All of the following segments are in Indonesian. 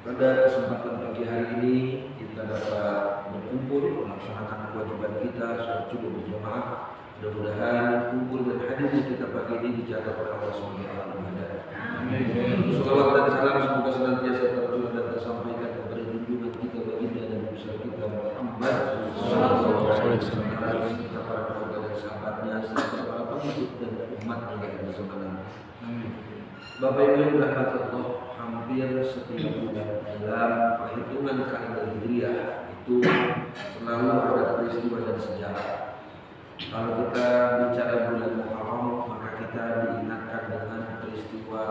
Pada kesempatan pagi hari ini kita dapat berkumpul melaksanakan kewajiban kita sholat subuh berjamaah. Mudah-mudahan kumpul dan hadirnya kita pagi ini dicatat oleh Allah sebagai amal ibadah. Amin. Salawat dan salam semoga senantiasa tercurah dan tersampaikan kepada junjungan kita baginda dan besar kita Muhammad sallallahu alaihi wasallam, serta para keluarga dan sahabatnya serta para pengikut dan umat hingga zaman nanti. Bapak Ibu yang dirahmati Allah, hampir setiap bulan dalam perhitungan kalender Hijriah itu selalu ada peristiwa dan sejarah. Kalau kita bicara bulan Muharram, maka kita diingatkan dengan peristiwa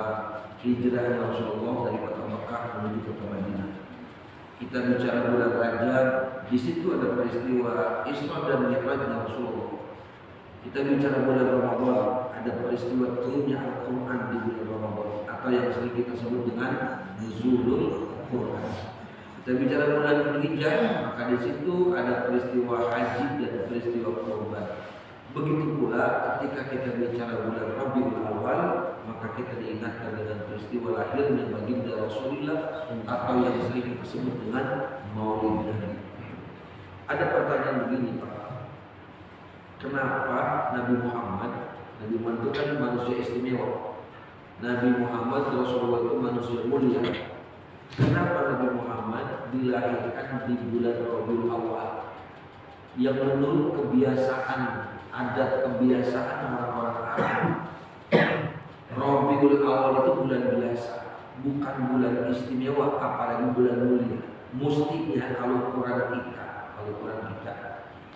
hijrah Rasulullah dari kota Mekah menuju kota Madinah. Kita bicara bulan Rajab, di situ ada peristiwa Isra dan Mi'rajnya Rasulullah. Kita bicara bulan Ramadan, ada peristiwa turunnya Al-Quran di bulan Ramadan, atau yang sering kita sebut dengan Nuzulul Quran. Kita bicara bulan Dzulhijjah, maka di situ ada peristiwa haji dan peristiwa kurban. Begitu pula ketika kita bicara bulan Rabiul Awal, maka kita diingatkan dengan peristiwa lahirnya baginda Rasulullah, atau yang sering kita sebut dengan Maulid Nabi. Ada pertanyaan begini, Pak. Kenapa Nabi Muhammad itu kan manusia istimewa. Nabi Muhammad Rasulullah itu manusia mulia. Kenapa Nabi Muhammad dilahirkan di bulan Rabiul Awal, yang menurut kebiasaan, adat kebiasaan orang-orang Arab, Rabiul Awal itu bulan biasa, bukan bulan istimewa, apalagi bulan mulia. Mestinya kalau Quran kita,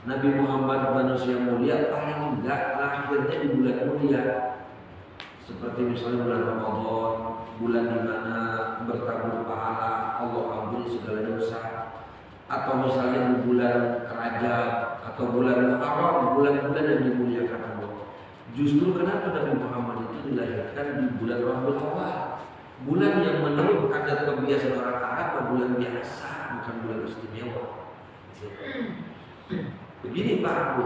Nabi Muhammad manusia mulia, paling enggak lahirnya di bulan mulia. Seperti misalnya bulan Ramadan, bulan di mana bertabur pahala, Allah ampuni segala dosa. Atau misalnya di bulan Rajab atau bulan Muharram, bulan-bulan yang dimuliakan Allah. Justru kenapa Nabi Muhammad itu dilahirkan di bulan Rabiul Awal, bulan yang menurut adat kebiasaan orang Arab bulan biasa, bukan bulan istimewa. Begini Pak Bu,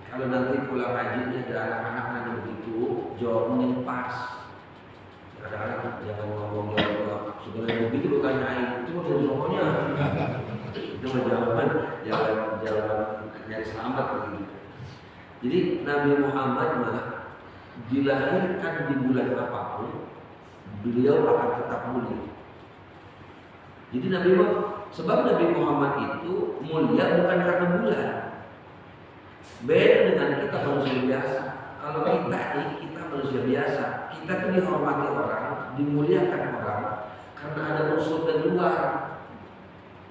kalau nanti pulang hajinya ada anak-anak nanya begitu, jawabnya yang pas. Kadang-kadang jangan ngomong jawab segala begitu lu tanyain, itu mau jadi pokoknya. Itu mau jawaban, jawaban nyari selamat begitu. Jadi Nabi Muhammad mah dilahirkan di bulan apapun, beliau akan tetap mulia. Jadi sebab Nabi Muhammad itu mulia bukan karena bulan. Beda dengan kita manusia biasa. Kalau kita manusia biasa, kita tuh dihormati orang, dimuliakan orang karena ada unsur dari luar.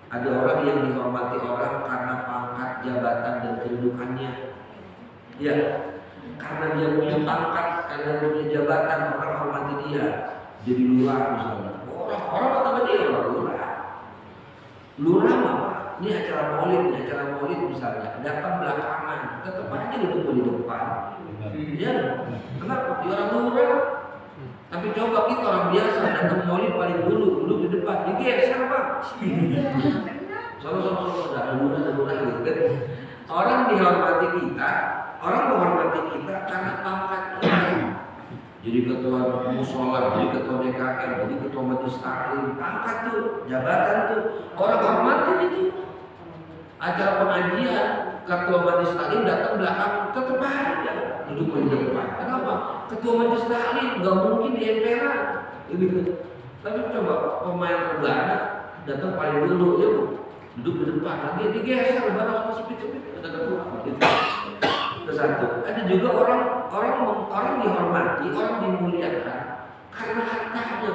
Ada orang yang dihormati orang karena pangkat, jabatan dan kedudukannya. Ya, karena dia punya pangkat, karena dia punya jabatan, orang hormati dia. Jadi lurah misalnya. Orang kata dia orang lurah. Lurah apa? Ini acara maulid misalnya, datang belakangan, tetap aja duduk di depan. Ya, kenapa? Dia orang lurah. Tapi coba kita orang biasa datang maulid paling duduk di depan, digeser Pak. Sama-sama ada lurah gitu. Orang dihormati kita, orang menghormati kita karena pangkat kita. Jadi ketua musola, jadi ketua DKM, jadi ketua majelis taklim, pangkat tuh, jabatan tuh, orang hormatin itu. Acara pengajian, ketua majelis taklim datang belakang, tetap aja duduk di depan. Kenapa? Ketua majelis taklim nggak mungkin di emperan, gitu. Tapi coba pemain rebana datang paling dulu, ya duduk di depan, lagi digeser, rebana sama sepit-sepit, ada ketua. Gitu. Itu satu. Ada juga orang dihormati, orang dimuliakan karena hartanya.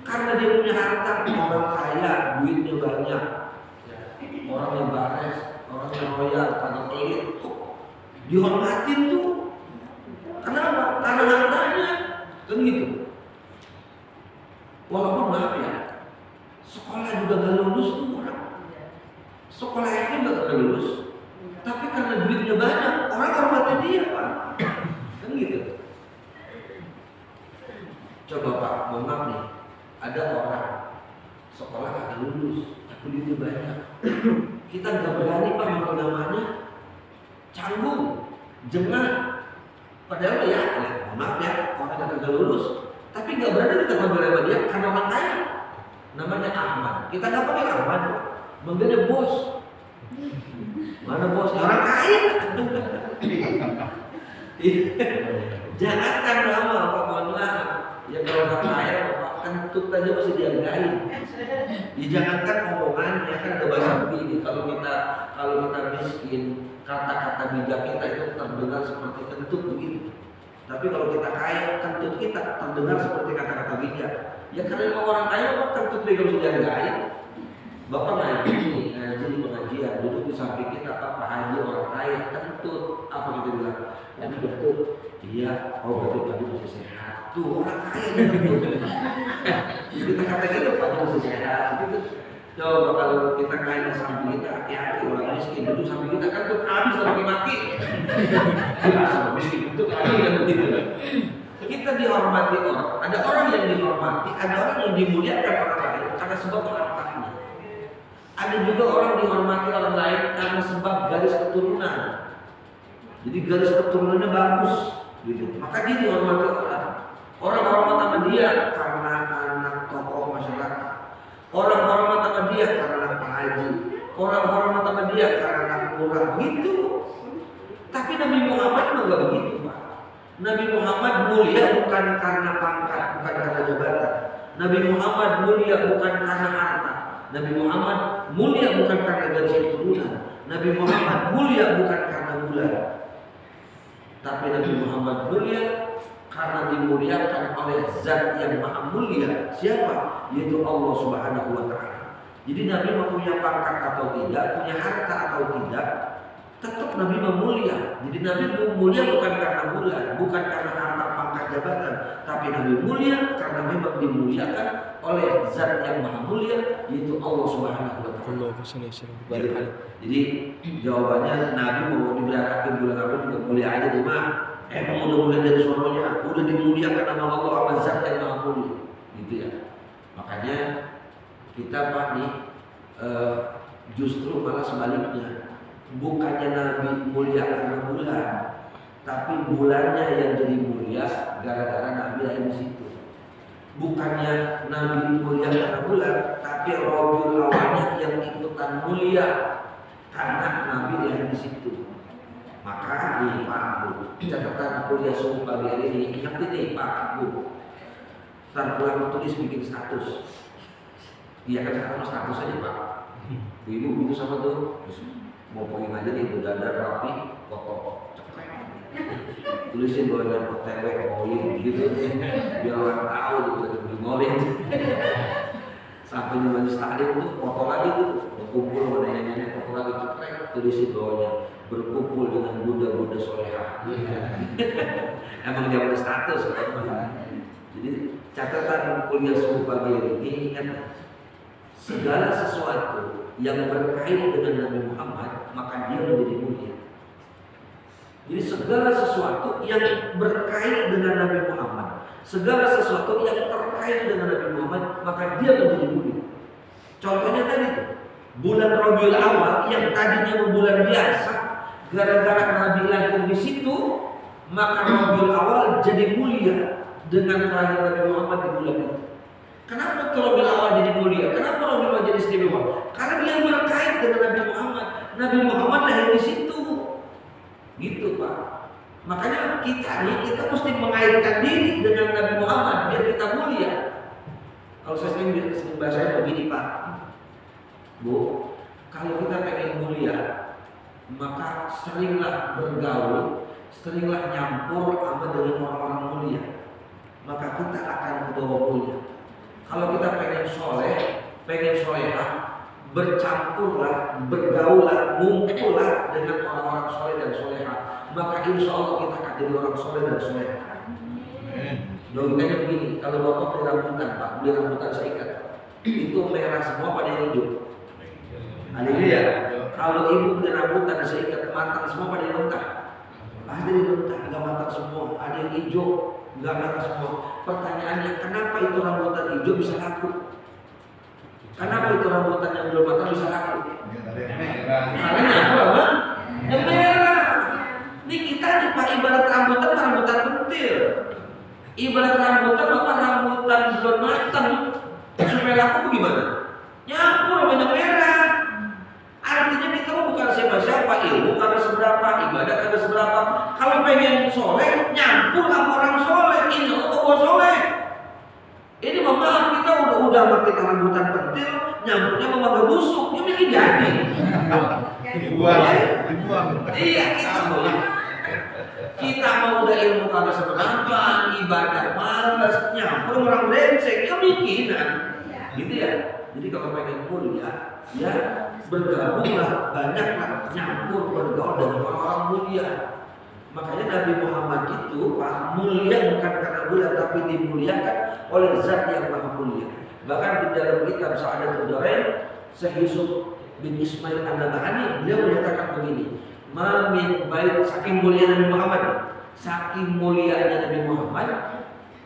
Karena dia punya harta, orang kaya, duitnya banyak. Orang yang bares, orang yang royal, karena pelit, dihormatin tuh. Kenapa? Karena hartanya, kan gitu. Walaupun maaf ya, sekolah juga gak lulus tuh orang. Sekolahnya gak lulus, tapi karena duitnya banyak, orang hormatin dia Pak. Kan gitu. Coba Pak, mohon maaf nih, ada orang sekolah gak lulus, tapi duitnya banyak. Kita nggak berani Pak manggil namanya, canggung, jengah. Padahal ya, maaf ya, orang yang gagal lulus, tapi nggak berani kita manggil nama dia karena orang kaya. namanya Ahmad. Kita nggak pakai Ahmad, manggilnya bos. Mana bos? Orang kaya. Jangankan nama Pak, mohon maaf. Ya kalau orang kaya, Pak, kentut aja masih dihargain. Ya jangankan omongannya, kan ada bahasa begini. Kalau kita miskin, kata-kata bijak kita itu terdengar seperti kentut begitu. Tapi kalau kita kaya, kentut kita terdengar seperti kata-kata bijak. Ya karena memang orang kaya, Pak, kentut juga harus dihargain. Bapak ngaji di pengajian, duduk di samping kita, Pak Haji orang kaya, kentut. Apa kita bilang? Ya betul. Iya, oh berarti Pak Haji masih sehat. Tuh orang kaya kentut. Kita kata gitu, Pak Haji masih sehat. Gitu. Coba kalau kita kaya di samping kita, hati-hati orang miskin duduk samping kita, kentut habis lagi mati. Sama miskin kentut habis kan begitu. Kita dihormati orang. Ada orang yang dihormati, ada orang yang dimuliakan orang lain karena sebab hartanya. Ada juga orang dihormati orang lain karena sebab garis keturunan. Jadi garis keturunannya bagus, gitu. Maka dia dihormati orang. Orang hormat sama dia karena anak tokoh masyarakat. Orang hormat sama dia karena Pak Haji. Orang hormat sama dia karena anak lurah, gitu. Tapi Nabi Muhammad enggak begitu, Pak. Nabi Muhammad mulia bukan karena pangkat, bukan karena jabatan. Nabi Muhammad mulia bukan karena harta. Nabi Muhammad mulia bukan karena garis keturunan. Nabi Muhammad mulia bukan karena bulan. Tapi Nabi Muhammad mulia karena dimuliakan oleh Zat yang Maha Mulia. Siapa? Yaitu Allah Subhanahu wa Ta'ala. Jadi Nabi mau punya pangkat atau tidak, punya harta atau tidak, tetap Nabi memulia. Jadi Nabi mulia bukan karena bulan, bukan karena harta pangkat jabatan, tapi Nabi mulia karena memang dimuliakan oleh Zat yang Maha Mulia, yaitu Allah Subhanahu wa Ta'ala. Jadi jawabannya Nabi mau diberangkatkan bulan apa juga mulia aja deh, Mak. Emang udah mulai dari sononya, udah dimuliakan nama Allah sama Zat yang Maha Mulia, gitu ya. Makanya kita Pak nih justru malah sebaliknya. Bukannya Nabi mulia karena bulan, tapi bulannya yang jadi mulia gara-gara Nabi lahir di situ. Bukannya Nabi mulia karena bulan, tapi Rabiul Awalnya yang ikutan mulia karena Nabi lahir di situ. Maka nih Pak Bu, catatan kuliah subuh pagi hari ini, ingat ini Pak Bu. Ntar pulang tulis bikin status. Iya kan sekarang status aja Pak. Ibu itu sama tuh. Mau pengen aja nih, berdandan rapi, foto cekrek. Tulisin bahwa OTW ngolin gitu, biar orang tahu gitu udah ngolin. Sampai di majelis taklim tuh foto lagi tuh, berkumpul sama nenek-nenek, foto lagi cekrek. Tulisin bawahnya berkumpul dengan Buddha solehah. Emang dia punya status kan? Jadi catatan kuliah subuh pagi ini, ingat segala sesuatu yang berkait dengan Nabi Muhammad maka dia menjadi mulia. Jadi segala sesuatu yang berkait dengan Nabi Muhammad, segala sesuatu yang terkait dengan Nabi Muhammad maka dia menjadi mulia. Contohnya tadi tuh, bulan Rabiul Awal yang tadinya bulan biasa, gara-gara Nabi lahir di situ, maka Rabiul Awal jadi mulia dengan kelahiran Nabi Muhammad di bulan itu. Kenapa Rabiul Awal jadi mulia? Kenapa Rabiul Awal jadi istimewa? Karena dia berkait dengan Nabi Muhammad. Nabi Muhammad lahir di situ, gitu Pak. Makanya kita mesti mengaitkan diri dengan Nabi Muhammad biar kita mulia. Kalau saya sering bahasanya begini Pak, Bu, kalau kita pengen mulia, maka seringlah bergaul, seringlah nyampur sama dengan orang-orang mulia, maka kita akan membawa mulia. Kalau kita pengen soleh, pengen solehah, bercampurlah, bergaullah, ngumpullah dengan orang-orang soleh dan solehah, maka insya Allah kita akan jadi orang soleh dan solehah. Logikanya begini, kalau bapak beli rambutan, Pak, beli rambutan seikat, itu merah semua pada yang hijau. Haleluya. Kalau ibu beli rambutan seikat, matang semua pada yang mentah. Ada yang mentah, nggak matang semua. Ada yang hijau, nggak matang semua. Pertanyaannya, kenapa itu rambutan hijau bisa laku? Kenapa itu rambutan yang belum matang bisa laku? Karena apa? Yang merah. Ini kita nih Pak, ibarat rambutan pentil. Ibarat rambutan apa? Rambutan belum matang. Supaya laku bagaimana? Nyampur banyak merah. Artinya kita bukan siapa-siapa, ilmu karena seberapa, ibadah karena seberapa. Kalau pengen soleh, nyampur sama orang soleh. Ini Allah soleh. Ini maaf kita udah makin rambutan pentil, nyampurnya memakai busuk, ini bikin jadi. Dibuang. Iya itu. Kita mau udah ilmu karena seberapa, ibadah malas, nyampur orang brengsek, ya bikinan. Gitu ya. Jadi kalau pengen mulia, ya bergabunglah banyaklah nyampur bergaul dengan orang-orang mulia. Makanya Nabi Muhammad itu Pak mulia bukan karena mulia tapi dimuliakan oleh Zat yang Maha Mulia. Bahkan di dalam kitab Sa'adat Ad-Darain, Syekh Yusuf bin Ismail An-Nabhani beliau menyatakan begini, "Ma min bait," saking mulia Nabi Muhammad, saking mulianya Nabi Muhammad,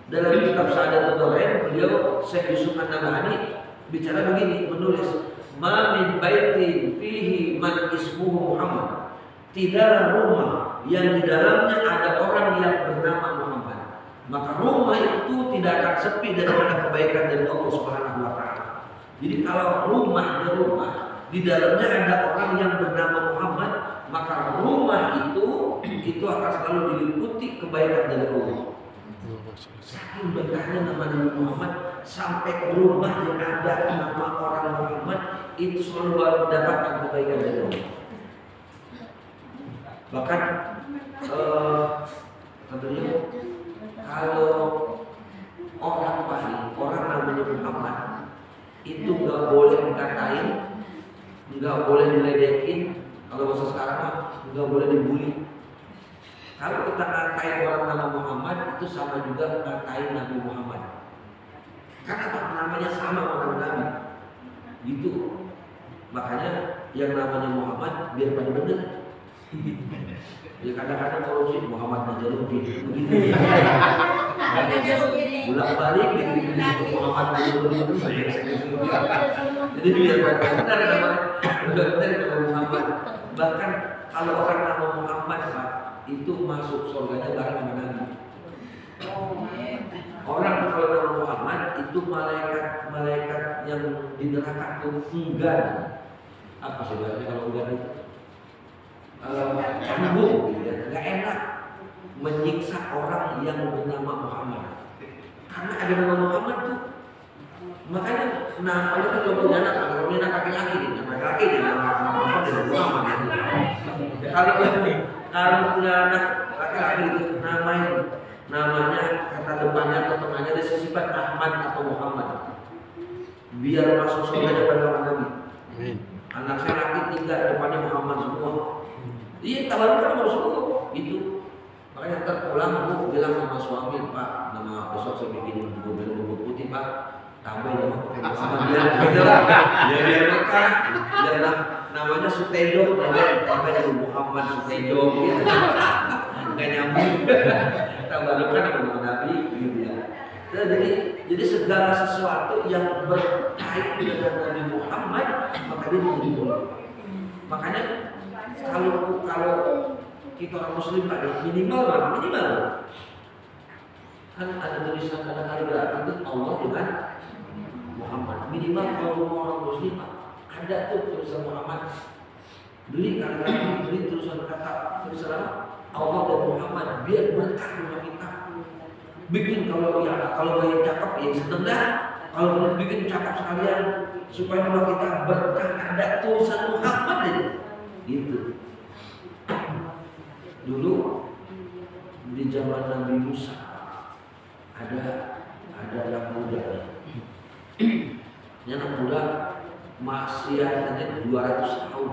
dalam kitab Sa'adat Ad-Darain beliau Syekh Yusuf An-Nabhani bicara begini, menulis, "Ma min baitin fihi man ismuhu Muhammad." Tidaklah rumah yang di dalamnya ada orang yang bernama Muhammad, maka rumah itu tidak akan sepi daripada kebaikan dari Allah Subhanahu wa taala. Jadi kalau rumah di dalamnya ada orang yang bernama Muhammad, maka rumah itu akan selalu diliputi kebaikan dari Allah. Saking berkahnya nama Nabi Muhammad sampai ke rumah yang ada nama orang Muhammad itu selalu mendapatkan kebaikan dari Allah. Bahkan tentunya kalau orang baik, orang namanya Muhammad itu nggak boleh dikatain, nggak boleh diledekin. Kalau bahasa sekarang mah nggak boleh dibully. Kalau kita ngatain orang nama Muhammad itu sama juga ngatain Nabi Muhammad. Karena apa? Namanya sama orang Nabi. Gitu. Makanya yang namanya Muhammad biar pada bener. Ya kadang-kadang korupsi Muhammad Najaruddin begitu. Bolak-balik di Muhammad Najaruddin itu saya. Jadi biar benar namanya udah benar nama Muhammad. Bahkan kalau orang nama Muhammad Pak, itu masuk surganya bareng sama Nabi. Orang kalau nama Muhammad itu malaikat yang di neraka itu enggan. Apa sih bahasanya kalau enggan itu? Canggung, gitu ya. Nggak enak menyiksa orang yang bernama Muhammad. Karena ada nama Muhammad tuh. Makanya namanya kan kalau punya anak, kalau punya anak laki-laki, nama laki nama Muhammad dan Muhammad. Kalau punya anak laki-laki itu namanya kata depannya atau tengahnya ada sifat Ahmad atau Muhammad. Biar masuk surga pada Nabi. Anak saya laki tiga depannya Muhammad semua. Iya, tawaran kan harus itu. Makanya terpulang aku bilang sama suami, Pak, nama besok saya bikin bubur putih, Pak. Tambahin sama dia, gitu lah. Dia makan, dia namanya Sutejo, namanya Muhammad Sutejo, gitu. Nggak nyambung. Tawaran sama Nabi, gitu ya. Jadi segala sesuatu yang berkait dengan Nabi Muhammad, maka dia menjadi mulia. Makanya kalau kita orang Muslim ada minimal kan ada tulisan ada kaligrafi itu Allah dengan Muhammad. Minimal kalau orang Muslim ada tuh tulisan Muhammad. Beli kaligrafi, beli tulisan tulisan Allah dan Muhammad biar berkah rumah kita. Bikin kalau banyak cakep ya setengah. Kalau bikin cakep sekalian supaya rumah kita berkah ada tulisan Muhammad itu. Gitu. Dulu di zaman Nabi Musa ada anak muda. Anak muda maksiat aja 200 tahun.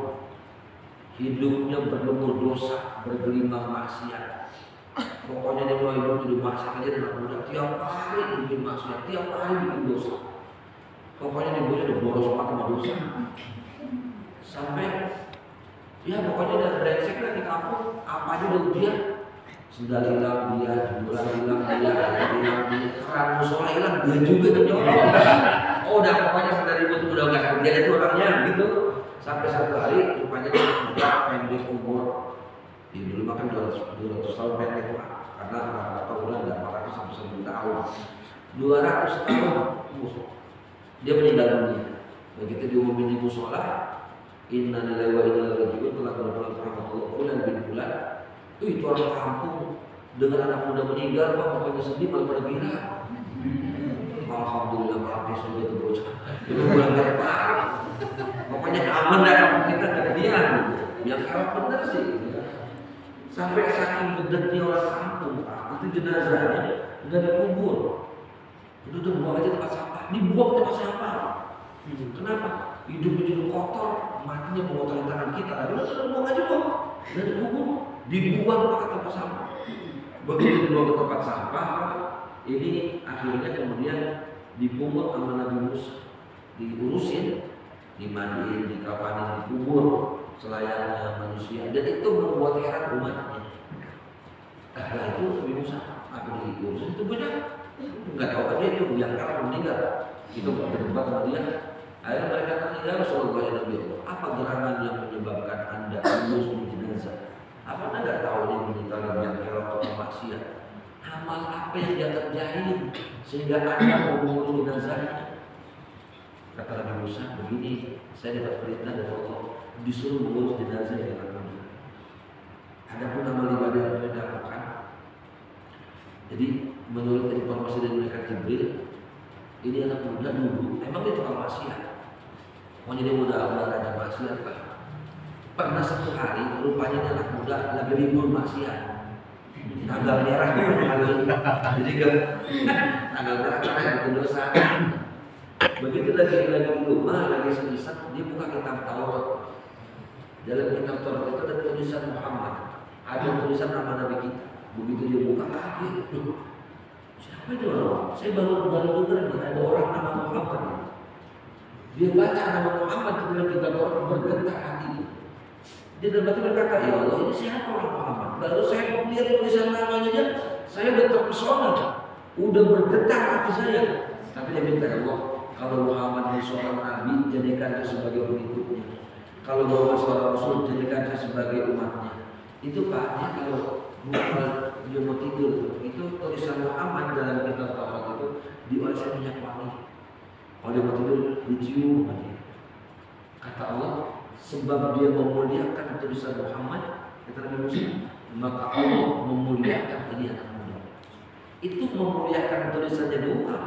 Hidupnya berlumur dosa, bergelimang maksiat. Pokoknya dia mulai hidup maksiat aja anak muda. Tiap hari bikin maksiat, tiap hari bikin dosa. Pokoknya dia udah boros banget sama dosa. Sampai ya pokoknya udah brengsek lah di kampung, apa aja udah ujian. Sendal hilang dia, jemuran hilang dia, keran musola hilang dia juga terjolong. Oh udah pokoknya sudah ribut udah nggak kerja itu orangnya gitu. Sampai satu hari rupanya dia pendek umur. Di dulu makan 200 tahun pendek Pak, karena rata-rata udah 800 sampai 1000 tahun. 200 tahun musuh. dia meninggal dunia. Begitu diumumin di musola, inna lillahi wa inna ilaihi raji'un, telah berpulang rahmatullah fulan bin fulan. Itu orang kampung dengan anak muda meninggal, Pak, pokoknya sedih malah pada gila. Alhamdulillah Pak, sudah itu bocah. Itu berangkat Pak. Pokoknya aman dah kampung kita dari dia. Yang kalau benar sih. Sampai saking bedetnya orang kampung, Pak, itu jenazahnya nggak dikubur. Itu dibuang aja tempat sampah, dibuang tempat sampah. Kenapa? Hidup kotor, matinya mengotori tangan kita. Lalu buang aja Pak, nggak dikubur, dibuang ke tempat sampah. Begitu dibawa ke tempat sampah, ini akhirnya kemudian dipungut sama Nabi Musa, diurusin, dimandiin, dikapanin, dikubur selayaknya manusia. Dan itu membuat heran umatnya. Nah itu Nabi Musa, apa diurusin itu banyak? Nggak tahu aja itu yang kalah meninggal. Itu berdebat sama dia. Akhirnya mereka tanya, ya Rasulullah ya Nabi Allah, apa gerangan yang menyebabkan anda lulus di jenazah? Apa anda nggak tahu ini meninggal yang kalah atau maksiat? Amal apa yang dia kerjain sehingga anda mau mengurus jenazahnya? Kata Nabi Musa, begini, saya dapat perintah dari Allah disuruh mengurus jenazah yang terkena. Adapun amal ibadah yang saya lakukan, jadi menurut informasi dari malaikat Jibril, ini anak muda dulu, emang dia tukang maksiat. Mau jadi muda raja maksiat Pak. Pernah satu hari, rupanya dia anak muda lagi libur maksiat. Tanggal merah jadi kan tanggal merah karena itu dosa. Begitu lagi di rumah, lagi selisah, dia buka kitab Taurat. Dalam kitab Taurat itu ada tulisan Muhammad, ada tulisan nama Nabi kita. Begitu dia buka kaget, siapa itu orang? Saya baru dengar ada orang nama Muhammad. Dia baca nama Muhammad di dalam kitab Taurat, bergetar hati. Dia dalam hati berkata, ya Allah, ini siapa orang Muhammad? Lalu saya melihat tulisan namanya aja, saya udah terpesona, udah bergetar hati saya. Tapi dia minta, ya Allah, kalau Muhammad ini seorang Nabi, jadikan saya sebagai pengikutnya. Kalau Muhammad seorang Rasul, jadikan saya sebagai umatnya. Itu Pak, dia kalau dia mau tidur, itu tulisan Muhammad dalam kitab Taurat itu diolesi minyak wangi. Kalau dia mau tidur, dicium aja. Kata Allah, sebab dia memuliakan tulisan Muhammad, kata Nabi Musa, maka Allah memuliakan ini anak muda. Itu memuliakan tulisannya doa.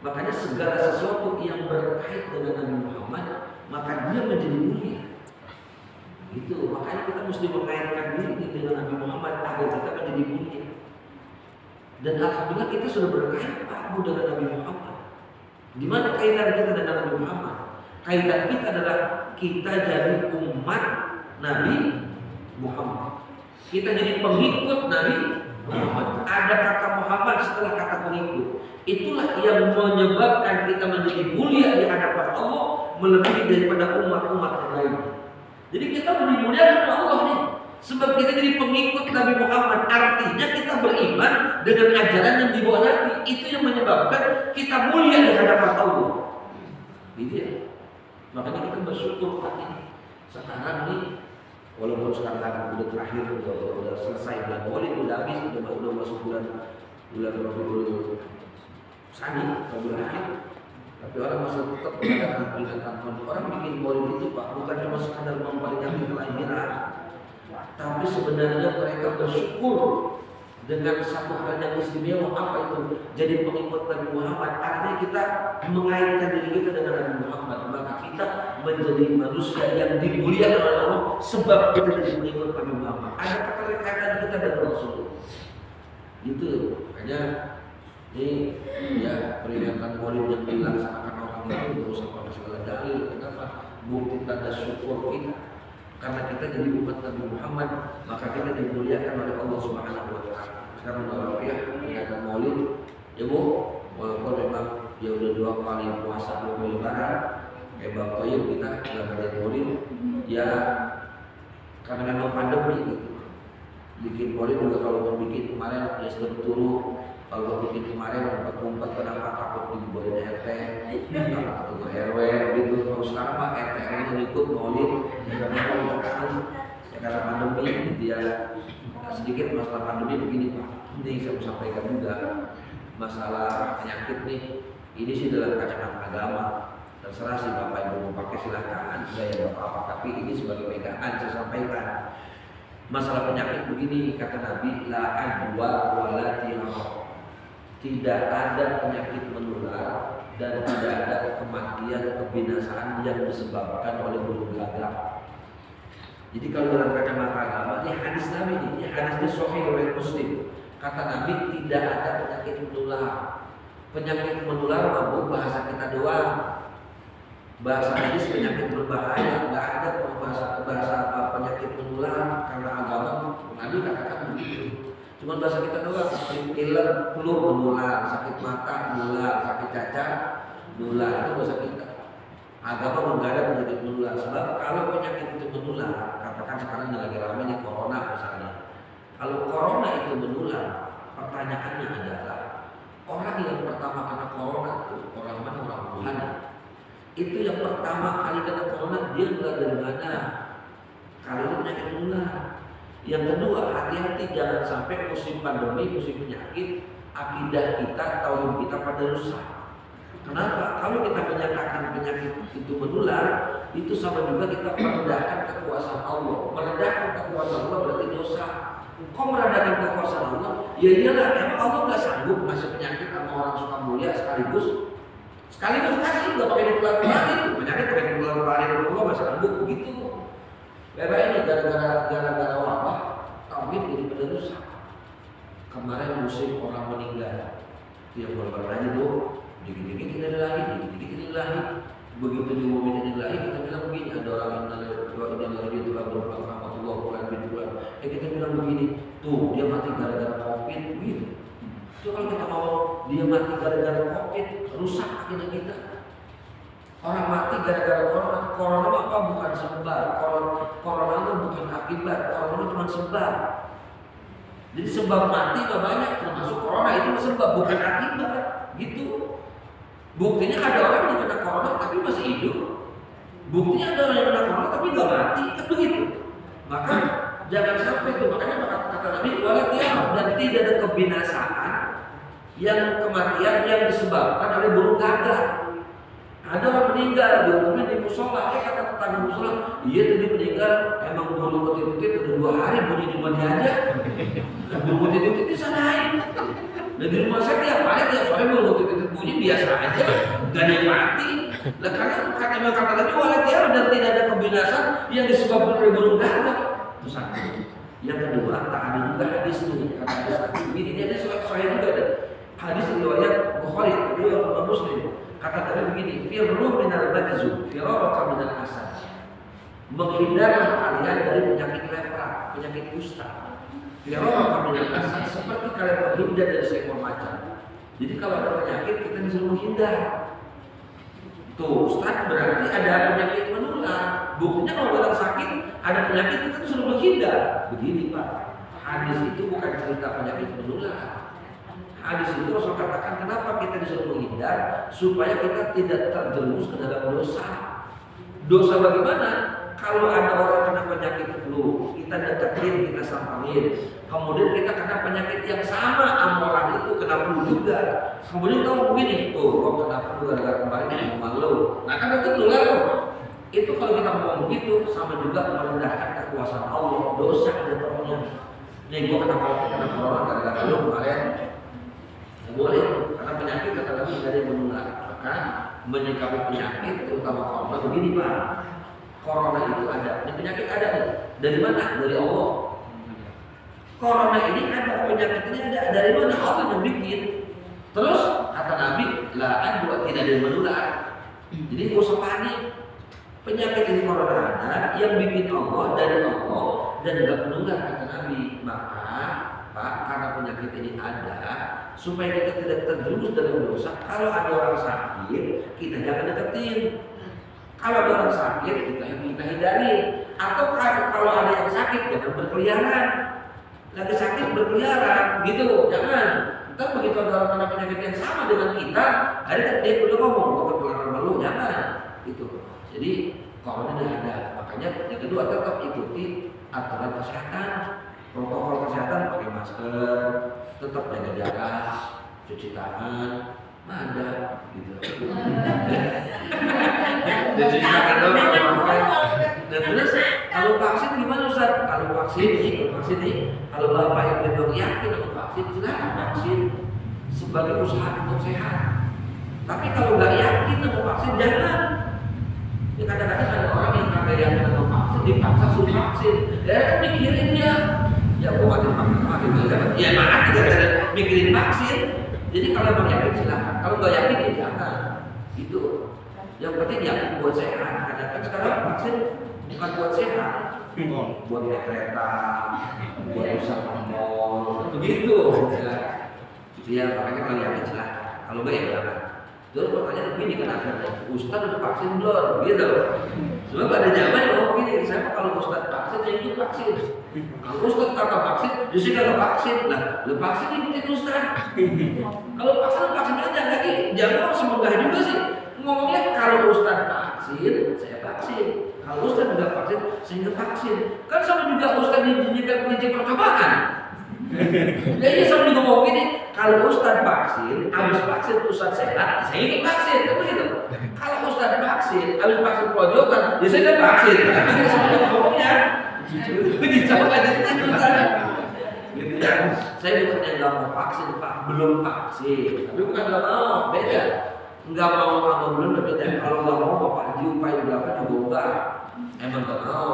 Makanya segala sesuatu yang berkait dengan Nabi Muhammad, maka dia menjadi mulia. Itu makanya kita mesti mengaitkan diri dengan Nabi Muhammad agar kita menjadi mulia. Dan alhamdulillah kita sudah berkait dengan Nabi Muhammad. Di mana kaitan kita dengan Nabi Muhammad? Kaitan kita adalah kita jadi umat Nabi Muhammad. Kita jadi pengikut Nabi Muhammad. Ada kata Muhammad setelah kata pengikut. Itulah yang menyebabkan kita menjadi mulia di hadapan Allah melebihi daripada umat-umat yang lain. Jadi kita menjadi mulia karena Allah nih. Sebab kita jadi pengikut Nabi Muhammad. Artinya kita beriman dengan ajaran yang dibawa Nabi. Itu yang menyebabkan kita mulia di hadapan Allah. Gitu ya. Makanya kita bersyukur Pak ini. Sekarang nih, walaupun sekarang udah terakhir, udah selesai bulan Maulid, udah habis, udah masuk bulan Rabiul Tsani, bulan akhir. Tapi orang masih tetap mengadakan peringatan Maulid. Orang bikin Maulid itu Pak, bukan cuma sekadar memperingati kelahiran, tapi sebenarnya mereka bersyukur dengan satu hal yang istimewa. Apa itu? Jadi pengikut Nabi Muhammad. Artinya kita mengaitkan diri kita dengan Nabi Muhammad. Maka kita menjadi manusia yang dimuliakan oleh Allah sebab kita jadi pengikut Nabi Muhammad. Ada keterkaitan kita dengan Rasul. Itu makanya ini ya peringatan Maulid yang dilaksanakan orang itu berusaha pada segala dalil. Kenapa? Bukti tanda syukur kita. Karena kita jadi umat Nabi Muhammad, maka kita dimuliakan oleh Allah Subhanahu wa Ta'ala. Sekarang udah ya peringatan Maulid, ya Bu, walaupun memang ya udah 2 kali puasa 2 kali lebaran, kayak Bang Toyib kita nggak ada Maulid, ya karena memang pandemi gitu. Bikin Maulid juga kalau mau bikin kemarin ya sudah turun. Kalau bikin kemarin ngumpet kenapa takut dibuat RT, takut RW gitu. Kalau sekarang mah RT nya ikut Maulid, karena pandemi gitu ya. Sedikit masalah pandemi begini Pak. Ini saya mau sampaikan juga masalah penyakit nih. Ini sih dalam kacamata agama. Terserah sih Bapak Ibu mau pakai silakan, ya Bapak. Tapi ini sebagai pegangan saya sampaikan. Masalah penyakit begini kata Nabi, la adwa wala tirah. Tidak ada penyakit menular dan tidak ada kematian kebinasaan yang disebabkan oleh burung gagak. Jadi kalau dalam kacamata agama ini hadis Nabi ini hadisnya sahih riwayat Muslim. Kata Nabi tidak ada penyakit menular. Penyakit menular mabuk bahasa kita doang. Bahasa hadis penyakit berbahaya, nggak ada bahasa penyakit menular karena agama Nabi katakan begitu. Cuma bahasa kita doang, pilek, flu menular, sakit mata menular, sakit cacat menular, itu bahasa kita. Agama nggak ada penyakit menular. Sebab kalau penyakit itu menular, katakan sekarang lagi ramai nih corona misalnya. Kalau corona itu menular, pertanyaannya adalah orang yang pertama kena corona itu orang mana? Orang Wuhan. Itu yang pertama kali kena corona dia menular dari mana? Kalau itu penyakit menular. Yang kedua, hati-hati jangan sampai musim pandemi, musim penyakit, akidah kita, tauhid kita pada rusak. Kenapa? Kalau kita menyatakan penyakit itu menular, itu sama juga kita merendahkan kekuasaan Allah. Merendahkan kekuasaan Allah berarti dosa. Kok merendahkan kekuasaan Allah? Ya iyalah, emang Allah nggak sanggup ngasih penyakit sama orang suka mulia sekaligus. Sekaligus kasih, nggak pakai dikeluarin. Penyakit pakai dikeluarin Allah nggak sanggup begitu. Bapak ini gara-gara wabah, tauhid jadi pada rusak. Kemarin musim orang meninggal, dia berapa aja tuh, dikit-dikit kita lahir, dikit-dikit kita lahir. Begitu diumumin ini lahir, kita bilang begini, ada orang yang lagi itu lah berbulan rahmatullah bulan bin bulan. Kita bilang begini, tuh dia mati gara-gara covid, begitu. Itu kalau kita mau dia mati gara-gara covid, rusak akidah kita. Orang mati gara-gara corona. Corona apa? Bukan sebab. Corona itu bukan akibat. Corona cuma sebab. Jadi sebab mati banyak, termasuk corona itu sebab, bukan akibat. Gitu. Buktinya ada orang yang kena corona tapi masih hidup. Buktinya ada orang yang kena corona tapi nggak mati. Kan begitu. Maka jangan sampai itu. Makanya kata Nabi, dan tidak ada kebinasaan yang kematian yang disebabkan oleh burung gagak. Ada orang meninggal, diumumin di musola, kata tetangga musola, iya tadi meninggal, emang burung putih-putih udah 2 hari bunyi di mana aja. Burung putih-putih disanain. Dan di rumah saya tiap hari soalnya burung putih-putih bunyi biasa aja, gak ada yang mati. Nah, karena emang kata tadi walatiar dan tidak ada kebinasan yang disebabkan oleh burung gagak. Itu satu. Yang kedua, tak ada juga hadis ini, kata hadis ini ada soal juga ada. Hadis riwayat Bukhari, riwayat Muslim. Kata tadi begini, firru minal majzum, firaraka minal asad. Menghindarlah kalian dari penyakit lepra, penyakit kusta. Firaraka minal asad, seperti kalian menghindar dari seekor macan. Jadi kalau ada penyakit kita disuruh menghindar. Tuh, Ustaz berarti ada penyakit menular. Buktinya kalau orang sakit ada penyakit kita disuruh menghindar. Begini Pak, hadis itu bukan cerita penyakit menular. Hadis itu Rasul katakan kenapa kita disuruh menghindar supaya kita tidak terjerumus ke dalam dosa. Dosa bagaimana? Kalau ada orang kena penyakit flu, kita deketin, kita samperin. Kemudian kita kena penyakit yang sama sama orang itu kena flu juga. Kemudian kamu begini, tuh kok kena flu gara-gara kemarin yang malu. Nah kan itu nular loh. Itu kalau kita ngomong begitu sama juga merendahkan kekuasaan Allah. Dosa ada terusnya. Nih gua kena corona gara-gara lu kemarin. Boleh, karena penyakit kata Nabi tidak ada yang menular. Maka menyikapi penyakit terutama corona begini Pak. Corona itu ada, dan penyakit ada nih. Dari mana? Dari Allah. Corona ini ada, penyakit ini ada. Dari mana? Allah yang bikin. Terus kata Nabi, la adwa tidak ada yang menular. Jadi nggak usah panik. Penyakit ini corona ada, yang bikin Allah dari Allah dan nggak menular kata Nabi. Maka Pak, karena penyakit ini ada, supaya kita tidak terjerumus dalam dosa. Kalau ada orang sakit, kita jangan deketin. Kalau ada orang sakit, kita hindari. Atau kalau ada yang sakit, jangan berkeliaran. Lagi sakit berkeliaran, gitu, jangan. Ntar begitu ada orang kena penyakit yang sama dengan kita, hari dia udah ngomong, gue berkeliaran sama lu, jangan. Gitu. Jadi kalau ini ada, makanya yang kedua tetap ikuti aturan kesehatan. Protokol kesehatan pakai masker, tetap jaga jarak, cuci tangan, ada gitu. Jadi makan dong dan terus kalau vaksin gimana Ustaz? Kalau vaksin nih, kalau Bapak yang benar yakin sama vaksin, silakan vaksin sebagai usaha untuk sehat. Tapi kalau nggak yakin sama vaksin, jangan. Ya kadang-kadang ada orang yang kagak yakin sama vaksin, dipaksa suruh vaksin. Ya kan mikirin dia. Ya gua makin ya mati gara-gara mikirin vaksin. Jadi kalau mau yakin silakan. Kalau nggak yakin ya jangan. Itu. Yang penting yakin buat sehat. Kadang-kadang sekarang vaksin bukan buat sehat, buat naik kereta, buat usaha mall, begitu. Ya makanya kalau yakin silakan. Kalau nggak ya jangan. Terus pertanyaan begini kenapa? Ustaz udah vaksin belum? Gitu. Sebab ada zaman yang ngomong begini, saya kalau Ustaz vaksin, saya ikut vaksin. Kalau Ustaz kagak vaksin, justru kagak vaksin. Nah, lu vaksin ikutin Ustaz. Kalau vaksin aja lagi, jangan harus menggah juga sih. Ngomongnya kalau Ustaz vaksin, saya vaksin. Kalau Ustaz nggak vaksin, saya nggak vaksin. Kan sama juga Ustaz diizinkan uji percobaan. Jadi sama juga ngomong gini, kalau Ustaz vaksin, habis vaksin Ustaz sehat, saya ikut vaksin, kan begitu. Kalau Ustaz vaksin, habis vaksin pojokan, ya saya nggak vaksin. Kan sama juga ngomongnya. Dijawab aja Ustaz. Gitu ya. Saya bukannya nggak mau vaksin Pak, belum vaksin. Tapi bukan nggak mau, beda. Nggak mau sama belum beda. Kalau nggak mau Bapak diupain berapa juga enggak. Emang nggak mau.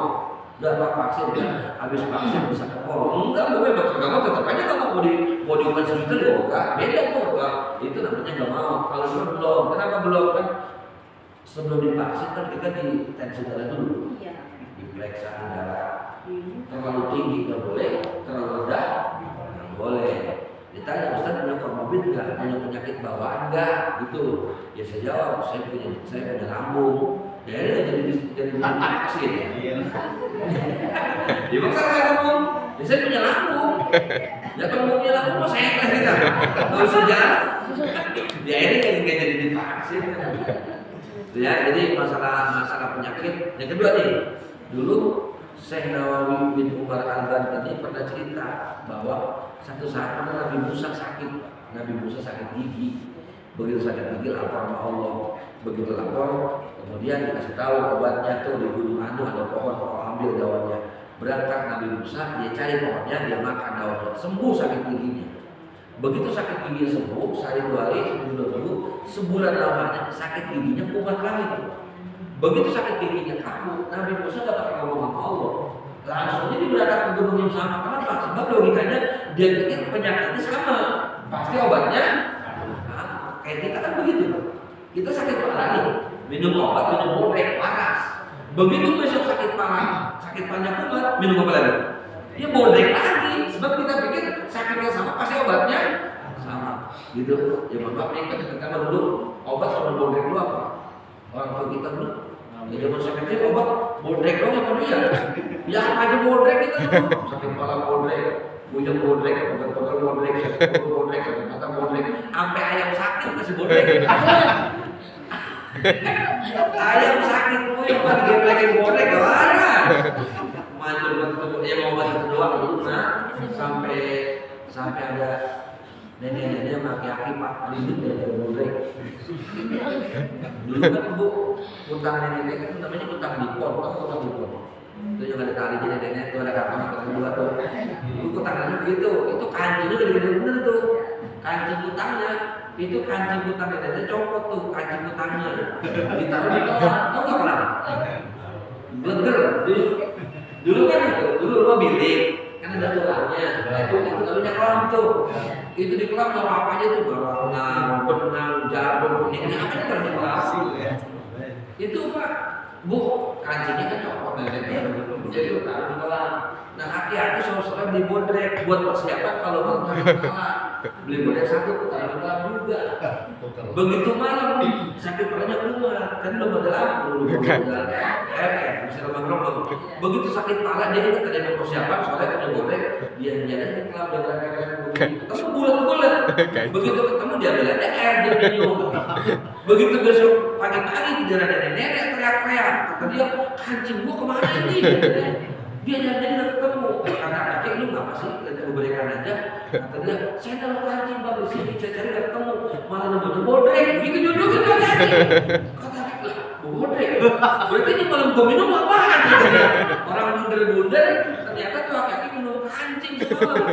Udah Pak vaksin kan, habis vaksin bisa kepol. Enggak, gue memang nggak mau, tetap aja nggak mau diupain sejuta ya enggak. Beda kok enggak. Itu namanya nggak mau. Kalau belum, kenapa belum kan? Sebelum divaksin kan kita di tensi darah dulu. Diperiksa darah. Terlalu tinggi nggak boleh, terlalu rendah nggak boleh. Ditanya Ustaz punya komorbid nggak, punya penyakit bawaan nggak, gitu. Ya saya jawab, saya punya lambung. Ya ini jadi vaksin. Ya maka saya ngomong, ya saya punya lambung. Ya kalau mau punya lambung, saya ikhlas kita. Nggak usah jalan. Ya ini kan nggak jadi divaksin. Ya jadi masalah penyakit. Yang kedua nih, dulu Syekh Nawawi bin Umar Al-Bantani pernah cerita bahwa satu saat pernah Nabi Musa sakit. Nabi Musa sakit gigi. Begitu sakit gigi lapor sama Allah. Begitu lapor, kemudian dikasih tahu obatnya tuh di gunung anu ada pohon ambil daunnya. Berangkat Nabi Musa, dia cari pohonnya, dia makan daunnya, sembuh sakit giginya. Begitu sakit giginya sembuh, sehari dua hari, sebulan lamanya sakit giginya kumat lagi. Begitu sakit giginya kaku, Nabi Musa gak pakai ngomong sama Allah. Langsung dia berangkat ke gunung yang sama. Kenapa? Sebab logikanya dia pikir penyakitnya sama, pasti obatnya. Nah, kayak kita kan begitu. Kita sakit parah nih, minum obat, minum borek panas. Begitu besok sakit parahnya kumat, minum apa lagi? Dia borek lagi, sebab kita pikir sakitnya sama, pasti obatnya sama. Gitu. Ya maaf nih, kita dulu obat sama borek dulu apa? Orang tua kita dulu. Ya zaman saya kecil obat bodrek dong apa dia? Ya apa aja bodrek kita dulu. Sakit kepala bodrek, bujang bodrek, pegal-pegal bodrek, sakit bodrek, sakit mata bodrek, sampai ayam sakit kasih bodrek. Ayam sakit pun yang digeplekin bodrek gimana? Mantul betul ya mau obat itu doang dulu nah sampai ada nenek-nenek maki-aki Pak Lidin dari bodrek. Dulu kan Bu utang nenek kan namanya utang dipon, utang dipon. Itu yang ada tali jadi nenek itu ada kantong kedua tuh. Itu utangannya begitu, itu kancingnya gede-gede bener tuh. Kancing utangnya itu kancing utang neneknya copot tuh kancing utangnya. Ditaruh di kolam, tahu nggak kenapa? Bleger. Dulu kan dulu rumah bilik kan ada tulangnya, itu taruhnya kolam tuh. Itu di kolam taruh apa aja tuh, barongan, benang, jarum, kuning, apa aja taruh di kolam. Itu Pak, Bu, kancingnya kan copot dari jadi taruh di kolam. Nah aki-aki sore-sore beli bodrek buat persiapan kalau mau kalah. Beli bodrek satu, taruh di kolam juga. Begitu malam sakit perutnya keluar, kan belum ada lampu, belum ada bisa remang-remang. Begitu sakit pala dia kan tadi persiapan soalnya punya bodrek, dia jalan di kolam dengan kayak ketemu bulat-bulat. Begitu ketemu dia bilang air dia minum. Begitu besok pagi-pagi tidak ada nenek teriak-teriak. Kata dia, kancing gua kemana ini? Dia jadi udah ketemu. Kata kakek, lu ngapa sih? Kita berikan aja. Kata dia, saya naruh kancing bang di sini, saya cari nggak ketemu. Malah namanya bodrek. Gitu jodohin kakek. Kata kakek lah, bodrek. Berarti ini malam gua minum apaan? Orang bundel-bundel, ternyata tuh kakek minum kancing semalam.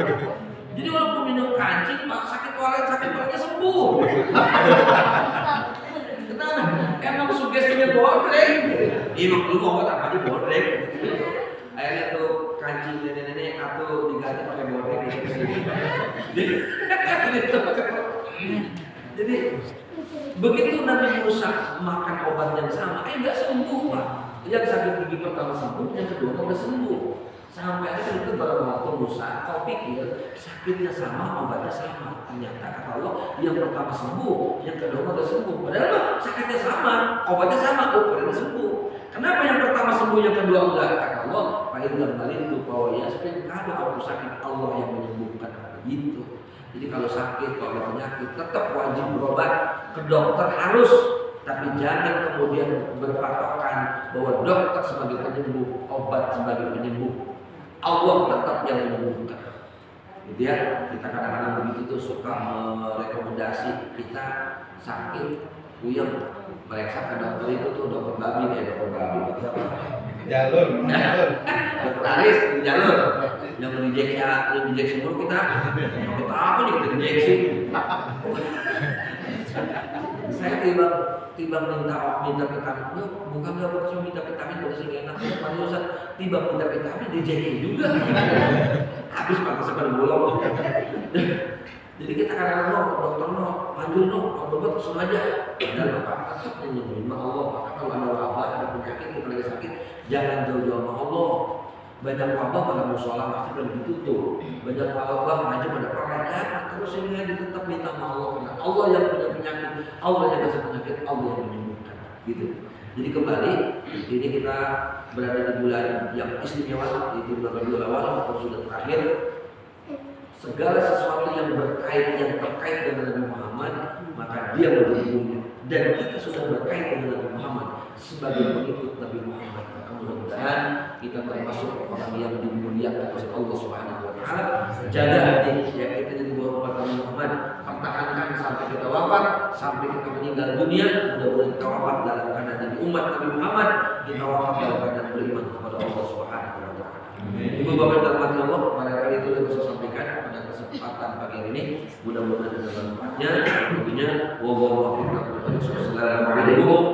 Jadi walaupun minum kancing, sakit toiletnya sembuh. Kenapa? Emang sugestinya bodrek. Emang lu mau obat apa aja bodrek. Akhirnya tuh kancing nenek-nenek atau diganti pakai bodrek gitu. Jadi begitu Nabi Musa makan obat yang sama, nggak sembuh pak. Yang sakit gigi pertama sembuh, yang kedua udah sembuh. Sampai akhirnya itu baru waktu Musa, kau pikir sakitnya sama, obatnya sama. Ternyata kata Allah, yang pertama sembuh, yang kedua udah sembuh. Padahal sakitnya sama, obatnya sama, obatnya sembuh. Kenapa yang pertama sembuh, yang kedua enggak? Kata Allah, Fa'idhal malintu bahwa yasmin, kalau aku sakit Allah yang menyembuhkan. Begitu. Jadi kalau sakit, kalau ada penyakit, tetap wajib berobat ke dokter harus. Tapi jangan kemudian berpatokan bahwa dokter sebagai penyembuh, obat sebagai penyembuh. Allah tetap yang menyembuhkan. Gitu ya, kita kadang-kadang begitu tuh suka merekomendasi kita sakit, puyeng, meriksa ke dokter itu tuh dokter babi ya, dokter babi. Jalur. Dokter Aris di jalur, yang injeksi mulu kita apa nih kita injeksi. Saya tiba minta vitamin, bukan nggak cuma minta vitamin pada sini enak, Ustaz tiba minta vitamin dijeki juga, habis pakai sepan bolong. Jadi kita kadang-kadang dokter manjur obat sengaja, dan apa tetap menyembuhin Allah. Maka kalau ada wabah, ada penyakit, kita lagi sakit, jangan jauh-jauh sama Allah. Banyak wabah pada musola masih belum ditutup, banyak wabah macam ada pekerjaan, terus ini tetap minta sama Allah. Karena Allah yang punya penyakit, Allah yang kasih penyakit, Allah yang menyembuhkan. Gitu. Jadi kembali, ini kita berada di bulan yang istimewa, yaitu bulan Rabiul Awal atau sudah terakhir. Segala sesuatu yang terkait dengan Nabi Muhammad, maka dia menjadi mulia. Dan kita sudah berkait dengan Nabi Muhammad sebagai pengikut Nabi Muhammad. Maka mudah-mudahan kita termasuk orang yang dimuliakan oleh Allah Subhanahu Wa Taala. Jaga hati ya, kita jadi buah umat Nabi Muhammad. Pertahankan sampai kita wafat, sampai kita meninggal dunia. Mudah-mudahan kita wafat dalam keadaan jadi umat Nabi Muhammad. Kita wafat dalam keadaan beriman kepada Allah Subhanahu Wa Taala. Ibu bapak dan teman Allah, barangkali itu yang saya sampaikan pada kesempatan pagi ini. Mudah-mudahan ada manfaatnya. Tentunya, wassalamualaikum warahmatullahi wabarakatuh.